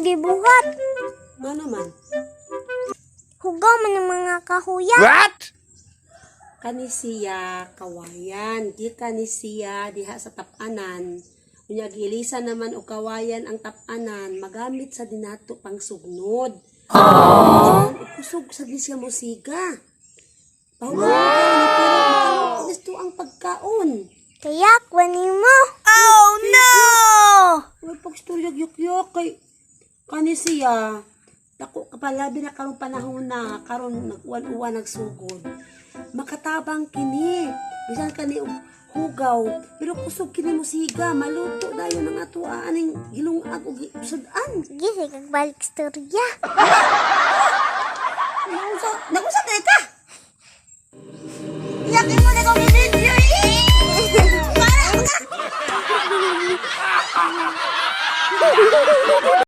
gibuhat. Nga naman. Hugaw man ng mga kahuya. What? Kani siya kawayan. Di kani siya diha sa tapanan. Unya gilisa naman o kawayan ang tapanan. Magamit sa dinato pang sugnod. Kusog sa di siya musiga. Pahugaw pero gusto ang pagkaon. Kaya kunin mo. Oh no! Uy, pagstorya yukyok kay kani siya. Dako kapalabi na karong panahon na karon naguwan-uwan nagsugod. Makatabang kini. Bisan kani hugaw, pero kusog kini musiga, maluto dayon ang ato aning gilungag ug sudan. Sige, sige balik storya. Nagusa ka. Yakin mo na kami video eh!